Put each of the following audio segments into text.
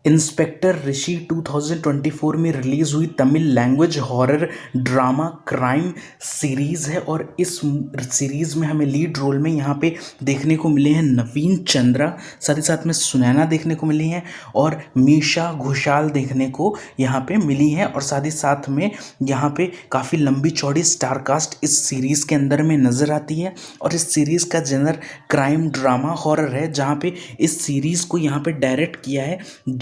Inspector ऋषि 2024 में release हुई Tamil language horror drama crime series है और इस सीरीज में हमें लीड रोल में यहाँ पे देखने को मिले हैं नवीन चंद्रा, साथ ही साथ में सुनैना देखने को मिली हैं और मीशा घोषाल देखने को यहाँ पे मिली हैं और साथ ही साथ में यहाँ पे काफ़ी लंबी चौड़ी स्टार कास्ट इस सीरीज़ के अंदर में नज़र आती है। और इस सीरीज़ का जनर क्राइम ड्रामा हॉरर है, जहाँ पे इस सीरीज़ को यहाँ पे डायरेक्ट किया है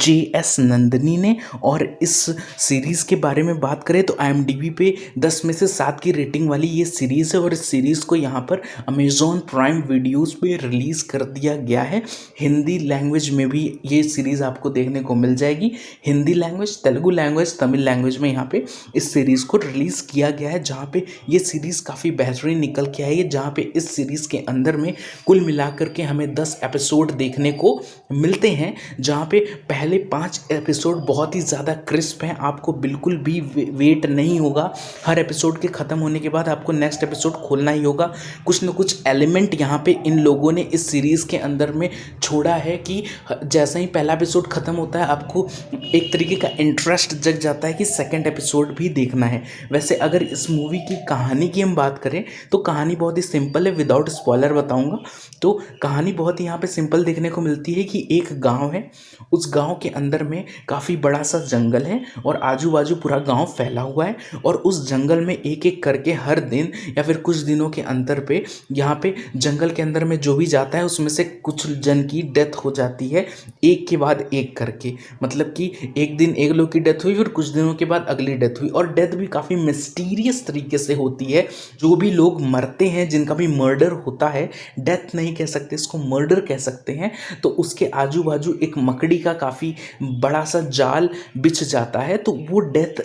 JS नंदनी ने। और इस सीरीज़ के बारे में बात करें तो IMDb पे 10 में से 7 की रेटिंग वाली ये सीरीज़ है और इस सीरीज़ को यहाँ पर अमेज़ॉन प्राइम वीडियोज़ पे रिलीज़ कर दिया गया है। हिंदी लैंग्वेज में भी ये सीरीज़ आपको देखने को मिल जाएगी। Hindi language, Telugu language, Tamil language में यहाँ पे इस सीरीज़ को रिलीज़ किया गया है, जहाँ पे ये सीरीज़ काफ़ी बेहतरीन निकल के आई है। जहाँ पे इस सीरीज़ के अंदर में कुल मिलाकर के हमें 10 एपिसोड देखने को मिलते हैं, जहाँ पे पहले 5 एपिसोड बहुत ही ज़्यादा क्रिस्प हैं। आपको बिल्कुल भी वेट नहीं होगा, हर एपिसोड के ख़त्म होने के बाद आपको नेक्स्ट एपिसोड खोलना ही होगा। कुछ न कुछ एलिमेंट यहाँ पे इन लोगों ने इस सीरीज़ के अंदर में छोड़ा है कि जैसा ही पहला एपिसोड ख़त्म होता है आपको एक तरीके का इंटरेस्ट जग जाता है कि सेकेंड एपिसोड भी देखना है। वैसे अगर इस मूवी की कहानी की हम बात करें तो कहानी बहुत ही सिंपल है, विदाउट स्पॉइलर बताऊँगा। तो कहानी बहुत ही यहाँ पे सिंपल देखने को मिलती है कि एक गांव है, उस गांव के अंदर में काफ़ी बड़ा सा जंगल है और आजू बाजू पूरा गांव फैला हुआ है। और उस जंगल में एक एक करके हर दिन या फिर कुछ दिनों के अंतर पे यहाँ पे जंगल के अंदर में जो भी जाता है उसमें से कुछ जन की डेथ हो जाती है, एक के बाद एक करके। मतलब कि एक दिन एक लोग की डेथ हुई, फिर कुछ दिनों के बाद अगली डेथ हुई और डेथ भी काफ़ी मिस्टीरियस तरीके से होती है। जो भी लोग मरते हैं, जिनका भी मर्डर होता है, डेथ नहीं कह सकते इसको, मर्डर कह सकते हैं, तो उसके आजू बाजू एक मकड़ी का काफ़ी बड़ा सा जाल बिछ जाता है। तो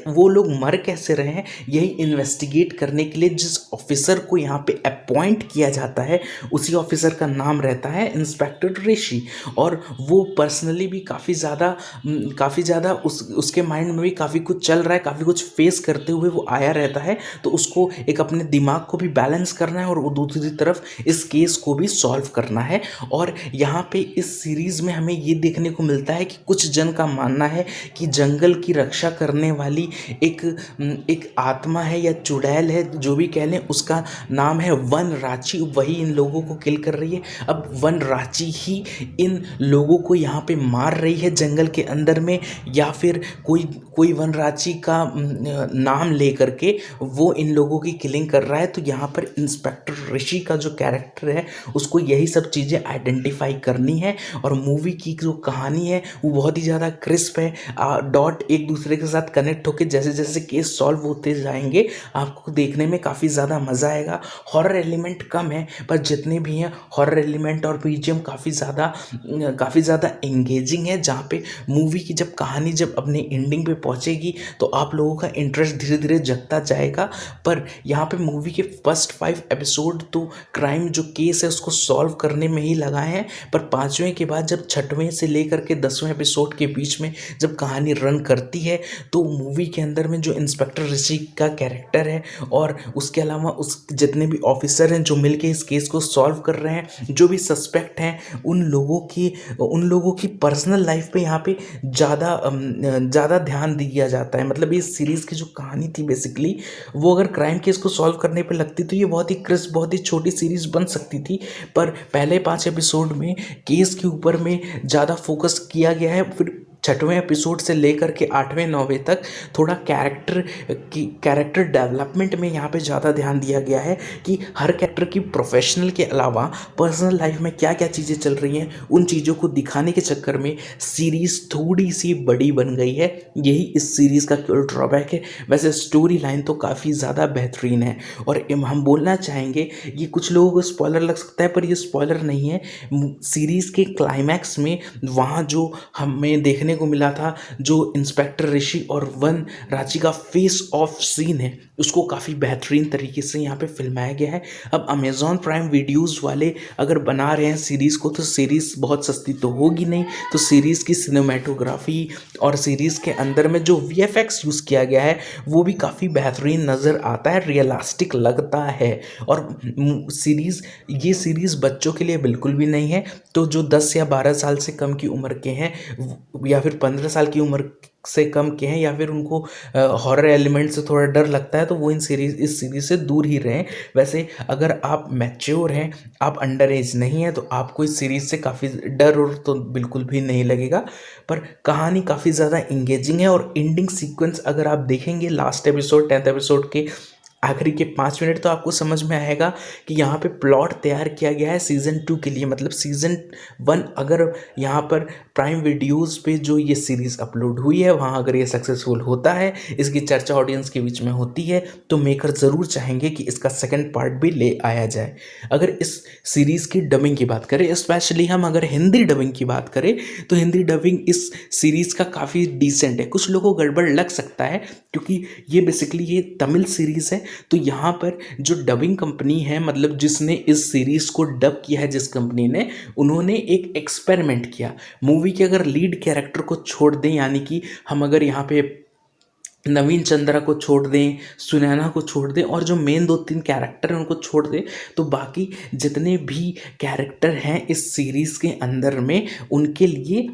वो लोग मर कैसे रहे हैं, यही इन्वेस्टिगेट करने के लिए जिस ऑफिसर को यहाँ पे अपॉइंट किया जाता है, उसी ऑफिसर का नाम रहता है इंस्पेक्टर ऋषि। और वो पर्सनली भी काफ़ी ज़्यादा उसके माइंड में भी काफ़ी कुछ चल रहा है, काफ़ी कुछ फेस करते हुए वो आया रहता है। तो उसको एक अपने दिमाग को भी बैलेंस करना है और वो दूसरी तरफ इस केस को भी सॉल्व करना है। और यहाँ पे इस सीरीज़ में हमें ये देखने को मिलता है कि कुछ जन का मानना है कि जंगल की रक्षा करने वाली एक आत्मा है या चुड़ैल है, जो भी कह लें, उसका नाम है वन राची, वही इन लोगों को किल कर रही है। अब वन राची ही इन लोगों को यहाँ पे मार रही है जंगल के अंदर में, या फिर कोई वन राची का नाम ले करके वो इन लोगों की किलिंग कर रहा है। तो यहाँ पर इंस्पेक्टर ऋषि का जो कैरेक्टर है उसको यही सब चीज़ें आइडेंटिफाई करनी है। और मूवी की जो कहानी है वो बहुत ही ज़्यादा क्रिस्प है, डॉट एक दूसरे के साथ कनेक्ट होकर जैसे जैसे केस सॉल्व होते जाएंगे आपको देखने में काफ़ी ज़्यादा मज़ा आएगा। हॉरर एलिमेंट कम है, पर जितने भी हैं हॉरर एलिमेंट और बीजीएम काफ़ी ज़्यादा एंगेजिंग है। जहाँ पे मूवी की जब कहानी जब अपने एंडिंग पे पहुँचेगी तो आप लोगों का इंटरेस्ट धीरे धीरे जगता जाएगा। पर यहाँ पे मूवी के फर्स्ट 5 एपिसोड तो क्राइम जो केस है उसको सॉल्व करने में ही लगाए हैं, पर 5वें के बाद जब 6वें से लेकर के 10वें एपिसोड के बीच में जब कहानी रन करती है तो मूवी के अंदर में जो इंस्पेक्टर ऋषि का कैरेक्टर है और उसके अलावा उस जितने भी ऑफिसर हैं जो मिलके इस केस को सॉल्व कर रहे हैं, जो भी सस्पेक्ट हैं, उन लोगों की पर्सनल लाइफ पे यहाँ पे ज़्यादा ध्यान दिया जाता है। मतलब इस सीरीज़ की जो कहानी थी बेसिकली वो अगर क्राइम केस को सॉल्व करने पे लगती तो ये बहुत ही क्रिस्प, बहुत ही छोटी सीरीज़ बन सकती थी। पर पहले 5 एपिसोड में केस के ऊपर में ज़्यादा फोकस किया गया है। फिर 6वें एपिसोड से लेकर के 8वें 9वें तक थोड़ा कैरेक्टर डेवलपमेंट में यहाँ पे ज़्यादा ध्यान दिया गया है कि हर कैरेक्टर की प्रोफेशनल के अलावा पर्सनल लाइफ में क्या क्या चीज़ें चल रही हैं, उन चीज़ों को दिखाने के चक्कर में सीरीज़ थोड़ी सी बड़ी बन गई है। यही इस सीरीज़ का केवल ड्रॉबैक है। वैसे स्टोरी लाइन तो काफ़ी ज़्यादा बेहतरीन है और हम बोलना चाहेंगे, ये कुछ लोगों को स्पॉइलर लग सकता है पर ये स्पॉइलर नहीं है। सीरीज़ के क्लाइमैक्स में वहाँ जो हमें देखने को मिला था, जो इंस्पेक्टर ऋषि और वन रांची का फेस ऑफ सीन है, उसको काफ़ी बेहतरीन तरीके से यहाँ पे फिल्माया गया है। अब अमेज़ॉन प्राइम वीडियोज़ वाले अगर बना रहे हैं सीरीज़ को तो सीरीज़ बहुत सस्ती तो होगी नहीं, तो सीरीज़ की सिनेमेटोग्राफी और सीरीज़ के अंदर में जो VFX यूज़ किया गया है वो भी काफ़ी बेहतरीन नज़र आता है, रियलिस्टिक लगता है। और ये सीरीज़ बच्चों के लिए बिल्कुल भी नहीं है। तो जो 10 या 12 साल से कम की उम्र के हैं या फिर 15 साल की उम्र से कम के हैं या फिर उनको हॉरर एलिमेंट से थोड़ा डर लगता है तो वो इस सीरीज़ से दूर ही रहें। वैसे अगर आप मैच्योर हैं, आप अंडर एज नहीं हैं, तो आपको इस सीरीज़ से काफ़ी डर और तो बिल्कुल भी नहीं लगेगा। पर कहानी काफ़ी ज़्यादा इंगेजिंग है और एंडिंग सीक्वेंस अगर आप देखेंगे लास्ट एपिसोड 10th एपिसोड के आखिरी के 5 मिनट, तो आपको समझ में आएगा कि यहाँ पे प्लॉट तैयार किया गया है सीज़न 2 के लिए। मतलब सीज़न 1 अगर यहाँ पर प्राइम वीडियोज़ पे जो ये सीरीज़ अपलोड हुई है वहाँ अगर ये सक्सेसफुल होता है, इसकी चर्चा ऑडियंस के बीच में होती है, तो मेकर ज़रूर चाहेंगे कि इसका सेकंड पार्ट भी ले आया जाए। अगर इस सीरीज़ की डबिंग की बात करें, स्पेशली हम अगर हिंदी डबिंग की बात करें, तो हिंदी डबिंग इस सीरीज़ का काफ़ी डिसेंट है। कुछ लोगों को गड़बड़ लग सकता है क्योंकि ये बेसिकली ये तमिल सीरीज़ है, तो यहाँ पर जो डबिंग कंपनी है, मतलब जिसने इस सीरीज़ को डब किया है, जिस कंपनी ने, उन्होंने एक एक्सपेरिमेंट किया। मूवी के अगर लीड कैरेक्टर को छोड़ दें, यानी कि हम अगर यहाँ पे नवीन चंद्रा को छोड़ दें, सुनैना को छोड़ दें और जो मेन 2-3 कैरेक्टर हैं उनको छोड़ दें, तो बाकी जितने भी कैरेक्टर हैं इस सीरीज़ के अंदर में, उनके लिए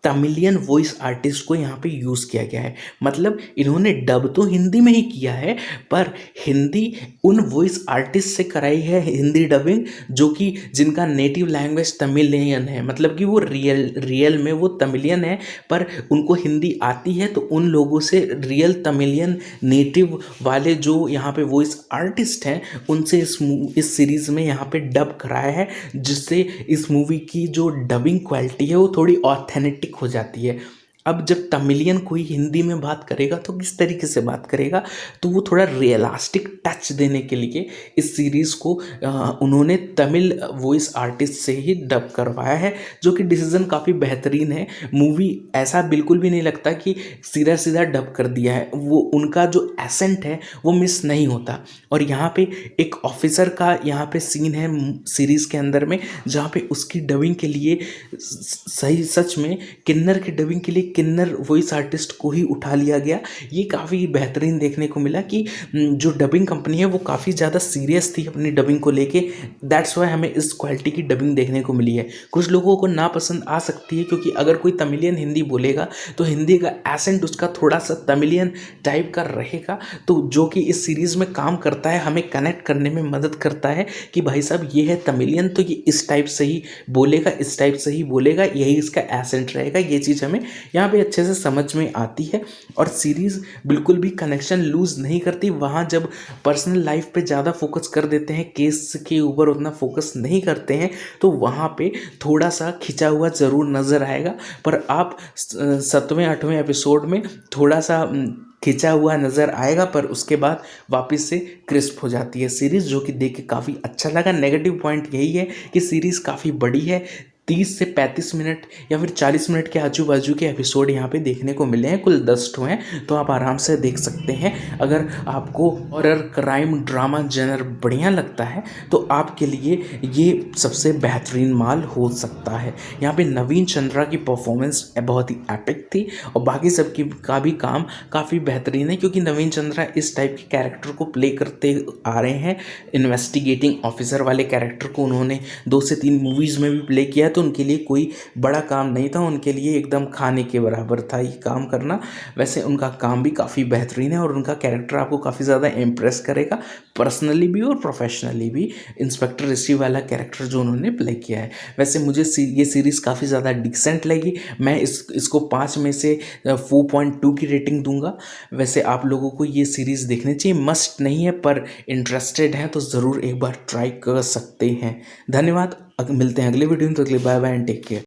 तमिलियन वॉइस आर्टिस्ट को यहाँ पे यूज़ किया गया है। मतलब इन्होंने डब तो हिंदी में ही किया है, पर हिंदी उन वॉइस आर्टिस्ट से कराई है हिंदी डबिंग जो कि जिनका नेटिव लैंग्वेज तमिलियन है। मतलब कि वो रियल में वो तमिलियन है, पर उनको हिंदी आती है, तो उन लोगों से रियल तमिलियन नेटिव वाले जो यहाँ पे वॉइस आर्टिस्ट हैं उनसे इस सीरीज़ में यहाँ पे डब कराया है, जिससे इस मूवी की जो डबिंग क्वालिटी है वो थोड़ी ऑथेंटिक हो जाती है। अब जब तमिलियन कोई हिंदी में बात करेगा तो किस तरीके से बात करेगा, तो वो थोड़ा रियलिस्टिक टच देने के लिए इस सीरीज़ को उन्होंने तमिल वॉइस आर्टिस्ट से ही डब करवाया है, जो कि डिसीज़न काफ़ी बेहतरीन है। मूवी ऐसा बिल्कुल भी नहीं लगता कि सीधा सीधा डब कर दिया है, वो उनका जो एसेंट है वो मिस नहीं होता। और यहाँ पे एक ऑफिसर का यहाँ पे सीन है सीरीज़ के अंदर में, जहाँ पे उसकी डबिंग के लिए सही सच में किन्नर की डबिंग के लिए किन्नर वॉइस आर्टिस्ट को ही उठा लिया गया। ये काफ़ी बेहतरीन देखने को मिला कि जो डबिंग कंपनी है वो काफ़ी ज़्यादा सीरियस थी अपनी डबिंग को लेके। दैट्स वाई हमें इस क्वालिटी की डबिंग देखने को मिली है। कुछ लोगों को नापसंद आ सकती है क्योंकि अगर कोई तमिलियन हिंदी बोलेगा तो हिंदी का एसेंट उसका थोड़ा सा तमिलियन टाइप का रहेगा, तो जो कि इस सीरीज़ में काम करता है, हमें कनेक्ट करने में मदद करता है कि भाई साहब ये है तमिलियन, तो ये इस टाइप से ही बोलेगा, इस टाइप से ही बोलेगा, यही इसका एसेंट रहेगा। ये चीज़ हमें यहाँ पे अच्छे से समझ में आती है और सीरीज़ बिल्कुल भी कनेक्शन लूज़ नहीं करती। वहाँ जब पर्सनल लाइफ पे ज़्यादा फोकस कर देते हैं, केस के ऊपर उतना फोकस नहीं करते हैं, तो वहाँ पे थोड़ा सा खिंचा हुआ ज़रूर नज़र आएगा। पर आप 7वें 8वें एपिसोड में थोड़ा सा खिंचा हुआ नज़र आएगा, पर उसके बाद वापस से क्रिस्प हो जाती है सीरीज़, जो कि देख के काफ़ी अच्छा लगा। नेगेटिव पॉइंट यही है कि सीरीज़ काफ़ी बड़ी है, 30 से 35 मिनट या फिर 40 मिनट के आजू बाजू के एपिसोड यहाँ पे देखने को मिले हैं। कुल 10 ठो हैं, तो आप आराम से देख सकते हैं। अगर आपको हॉरर क्राइम ड्रामा जनर बढ़िया लगता है तो आपके लिए ये सबसे बेहतरीन माल हो सकता है। यहाँ पे नवीन चंद्रा की परफॉर्मेंस बहुत ही एपिक थी और बाकी सबकी का भी काम काफ़ी बेहतरीन है, क्योंकि नवीन चंद्रा इस टाइप के कैरेक्टर को प्ले करते आ रहे हैं। इन्वेस्टिगेटिंग ऑफिसर वाले कैरेक्टर को उन्होंने 2 से 3 मूवीज़ में भी प्ले किया, तो उनके लिए कोई बड़ा काम नहीं था, उनके लिए एकदम खाने के बराबर था ये काम करना। वैसे उनका काम भी काफ़ी बेहतरीन है और उनका कैरेक्टर आपको काफ़ी ज़्यादा इम्प्रेस करेगा, पर्सनली भी और प्रोफेशनली भी। इंस्पेक्टर ऋषि वाला कैरेक्टर जो उन्होंने प्ले किया है, वैसे मुझे ये सीरीज़ काफ़ी ज़्यादा डिसेंट लगी। मैं इसको 5 में से 4.2 की रेटिंग दूंगा। वैसे आप लोगों को ये सीरीज़ देखनी चाहिए, मस्ट नहीं है, पर इंटरेस्टेड हैं तो ज़रूर एक बार ट्राई कर सकते हैं। धन्यवाद, मिलते हैं अगले वीडियो में, तो अगले bye bye and take care.